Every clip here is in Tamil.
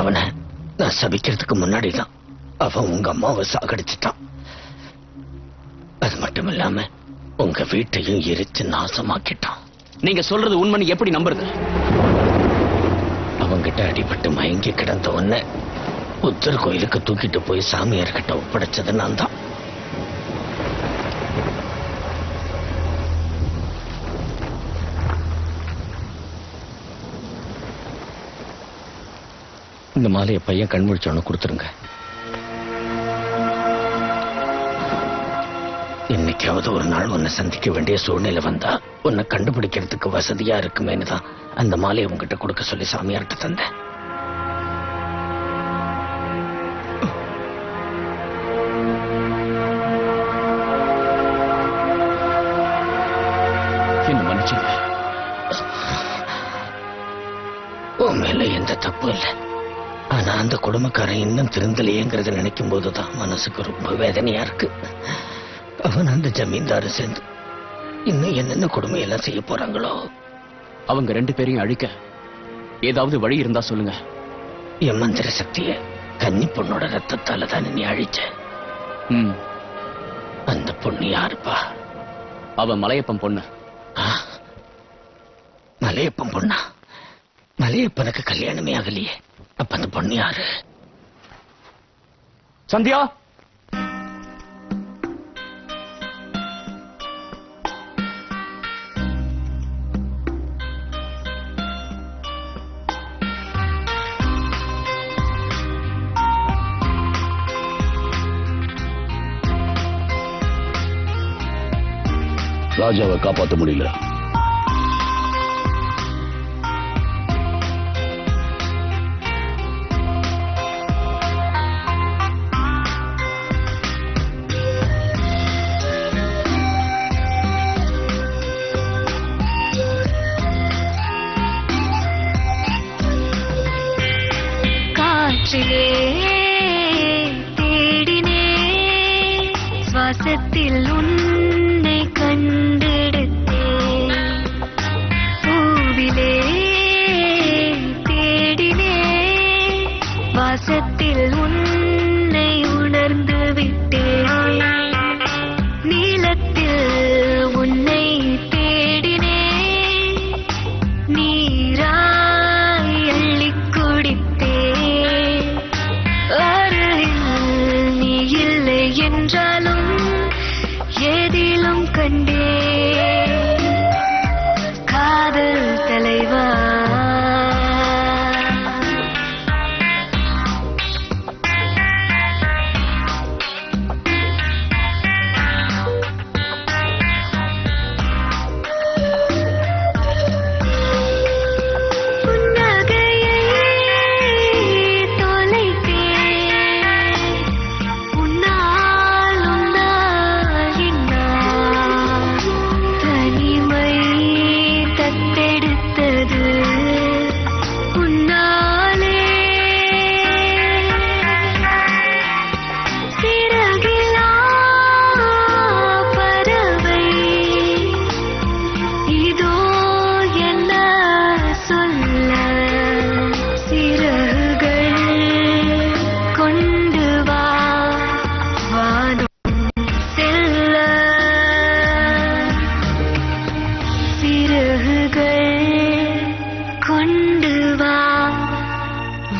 அவனை நான் சபிக்கிறதுக்கு முன்னாடிதான் அவன் உங்க அம்மாவை சாகடிச்சிட்டான். அது மட்டும் இல்லாம உங்க வீட்டையும் எரிச்சு நாசமாக்கிட்டான். நீங்க சொல்றது உண்மைன்னு எப்படி நம்புறது? அவங்கிட்ட அடிபட்டு மயங்கி கிடந்த உடனே புத்தர் கோயிலுக்கு தூக்கிட்டு போய் சாமியார்கிட்ட ஒப்படைச்சது நான் தான். இந்த மாலையை பையன் கண்முழிச்சவனு கொடுத்துருங்க. என்னைக்காவது ஒரு நாள் உன்னை சந்திக்க வேண்டிய சூழ்நிலை வந்தா உன்னை கண்டுபிடிக்கிறதுக்கு வசதியா இருக்குமேனு தான் அந்த மாலையை உங்ககிட்ட கொடுக்க சொல்லி சாமியார்கிட்ட தந்தேன். என்ன மன்னிச்சுங்க. உன் மேல எந்த தப்பும் இல்லை. ஆனா அந்த குடும்பக்காரன் இன்னும் திருந்தலையேங்கிறத நினைக்கும் போதுதான் மனசுக்கு ரொம்ப வேதனையா இருக்கு. அவன் அந்த ஜமீன்தாரு சேர்ந்து இன்னும் என்னென்ன கொடுமையெல்லாம் செய்ய போறாங்களோ. அவங்க 2 பேரையும் அழிக்க ஏதாவது வழி இருந்தா சொல்லுங்க. என் மந்திர சக்திய கன்னி பொண்ணோட ரத்தத்தால தானே நீ அழிச்ச. அந்த பொண்ணு யாருப்பா? அவன் மலையப்பன் பொண்ணு. மலையப்பன் பொண்ணா? மலையப்பனுக்கு கல்யாணமே ஆகலையே. அப்ப அந்த பொண்ணு யாரு? சந்தியா, ராஜாவை காப்பாற்ற முடியல. காற்றிலே தேடினே சுவாசத்தில் உன்னை கண்டெடுத்தே, பூவிலே தேடினே வாசத்தில் உன்னை உணர்ந்து விட்டே, நீலத்தில் உன்னை தேடினே நீராய் அள்ளிக் குடித்தே, அருகில் நீ இல்லை என்றாலும் ஏதிலும் கண்டே காதல் தலைவா.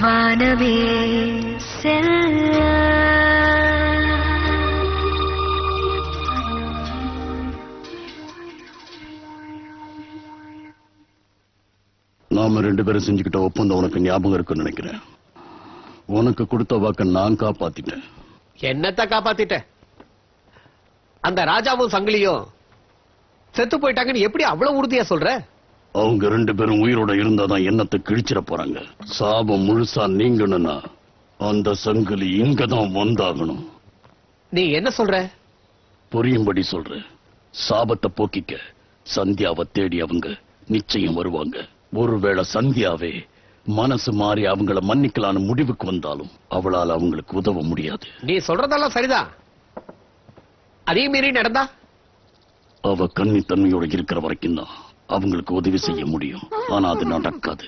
வானவே செல்ல. நாம 2 பேரும் செஞ்சுக்கிட்ட ஒப்பந்தம் உனக்கு ஞாபகம் இருக்குன்னு நினைக்கிறேன். உனக்கு கொடுத்த வாக்க நான் காப்பாத்திட்டேன். என்னத்த காப்பாத்திட்ட? அந்த ராஜாவும் சங்கிலியும் செத்து போயிட்டாங்கன்னு எப்படி அவ்வளவு உறுதியா சொல்ற? அவங்க 2 பேரும் உயிரோட இருந்தாதான் என்னத்தை கிழிச்சிட போறாங்க. சாபம் முழுசா நீங்கணும்னா அந்த சங்கிலி இங்கதான் வந்தாகணும். நீ என்ன சொல்ற? புரியும்படி சொல்ற. சாபத்தை போக்கிக்க சந்தியாவை தேடி அவங்க நிச்சயம் வருவாங்க. ஒருவேளை சந்தியாவே மனசு மாறி அவங்கள மன்னிக்கலான்னு முடிவுக்கு வந்தாலும் அவளால் அவங்களுக்கு உதவ முடியாது. நீ சொல்றதெல்லாம் சரிதான். அதே மீறி நடந்தா அவ கன்னித்தன்மையோட இருக்கிற வரைக்கும் தான் அவங்களுக்கு உதவி செய்ய முடியும். ஆனா அது நடக்காது.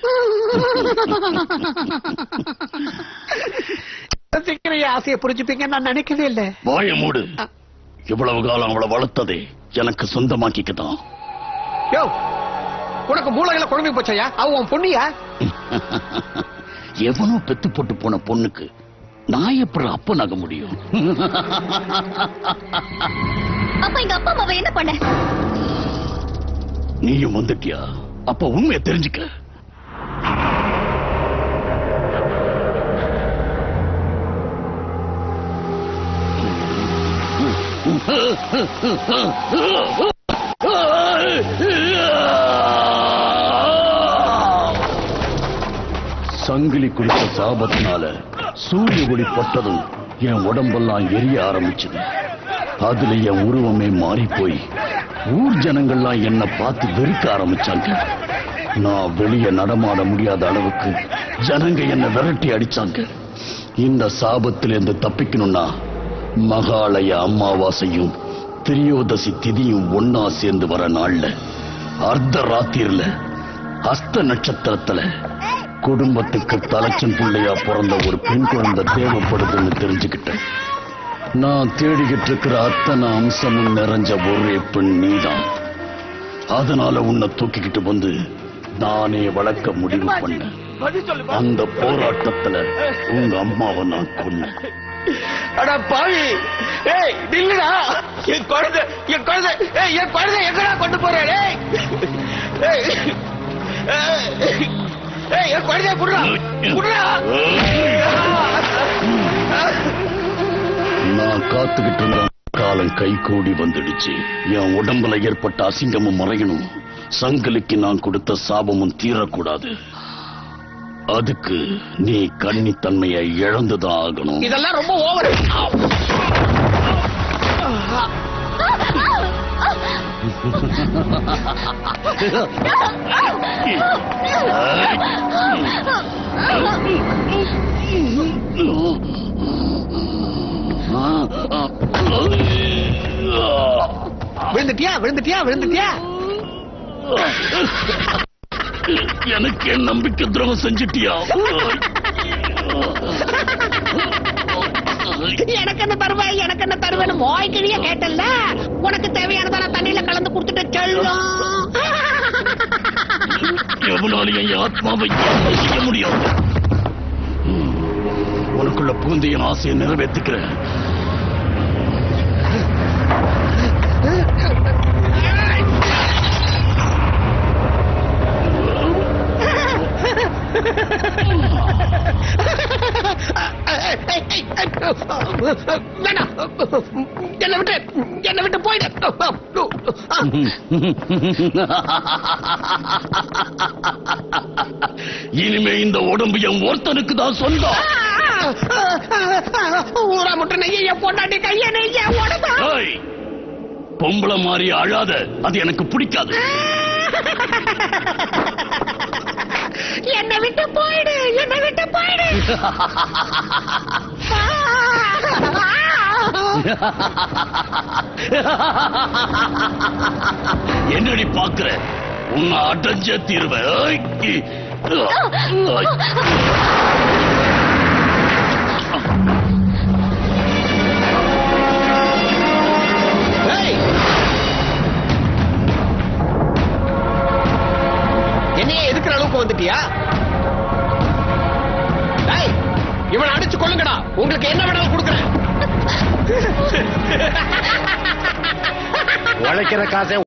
சீக்கிரம் ஆசையை புரிஞ்சுப்பீங்க நான் நினைக்கவே இல்லை. வாய மூடு. இவ்வளவு காலம் அவளை வளர்த்ததே எனக்கு சொந்தமாக்கிக்கதான். யோ, உனக்கு மூளைகளை குழம்பி போச்சையா? அவ உன் பொண்ணியா? எவனோ பெத்து போட்டு போன பொண்ணுக்கு நான் எப்படி அப்பனாக முடியும்? அப்ப எங்க அப்பா அம்மாவை என்ன பண்ண? நீயும் வந்துட்டியா? அப்ப உண்மையை தெரிஞ்சுக்க. சங்கிலி குடிச்ச சாபத்தினால சூரிய ஒளி பட்டதும் என் உடம்பெல்லாம் எரிய ஆரம்பிச்சது. அதுல என் உருவமே மாறி போய் ஊர் ஜனங்கள்லாம் என்ன பார்த்து வெறுக்க ஆரம்பிச்சாங்க. நான் வெளியே நடமாட முடியாத அளவுக்கு ஜனங்க என்ன விரட்டி அடிச்சாங்க. இந்த சாபத்திலிருந்து தப்பிக்கணும்னா மகாலய அமாவாசையும் திரியோதசி திதியும் ஒன்னா சேர்ந்து வர நாள்ல அர்த்த ராத்திரில அஸ்த நட்சத்திரத்துல குடும்பத்துக்கு தலைச்சன் பிள்ளையா பிறந்த ஒரு பெண் குழந்தை தேவைப்படுதுன்னு தெரிஞ்சுக்கிட்டேன். நான் தேடிக்கிட்டு இருக்கிற அத்தனை அம்சமும் நிறைஞ்ச ஒரே பெண் நீதான். அதனால உன்னை தூக்கிக்கிட்டு வந்து நானே வளர்க்க முடிவு பண்ணேன். அந்த போராட்டத்துல உங்க அம்மாவை நான் கொன்னேன். அடா பாவி, ஏய் நில்லுடா. என் குழந்தை எங்கடா கொண்டு போறேன்? என் குழந்தைய புடுறா. நான் காத்துக்கிட்டு இருந்த காலம் கை கூடி வந்துடுச்சு. என் உடம்புல ஏற்பட்ட அசிங்கமும் மறையணும். சங்கிலிக்கு நான் கொடுத்த சாபமும் தீரக்கூடாது. அதுக்கு நீ கன்னித்தன்மையை இழந்துதான் ஆகணும். இதெல்லாம் ரொம்ப ஓவர். விழுந்துட்டியா? எனக்கு என் நம்பிக்கை துரோகம் செஞ்சிட்டியா? எனக்கு என்ன தருவேன்னு மோய்கிழிய கேட்டல்ல. உனக்கு தேவையானதெல்லாம் தண்ணியில கலந்து கொடுத்துட்டு செல்லும். எவனாலும் என் ஆத்மாவை செய்ய முடியாது. உனக்குள்ள புகுந்து என் ஆசையை நிறைவேற்றுக்கிறேன். என்ன விட்டு போயிடு. இனிமே இந்த உடம்பு என் ஒருத்தனுக்கு தான் சொந்தம். ஊரா முட்டு நெய்ய பொண்டாட்டி கைய நெய்ய உடம்பா. பொம்பளை மாதிரி அழாத, அது எனக்கு பிடிக்காது. என்னை விட்டு போயிடு. என்னடி பாக்குற? உன்னை அடைஞ்ச தீர்வேன். என்னையே எதுக்குற அளவுக்கு வந்துட்டியா? இவனை அடிச்சு கொள்ளுங்கடா. உங்களுக்கு என்ன வேணாலும் கொடுக்குறேன். உழைக்கிற காசை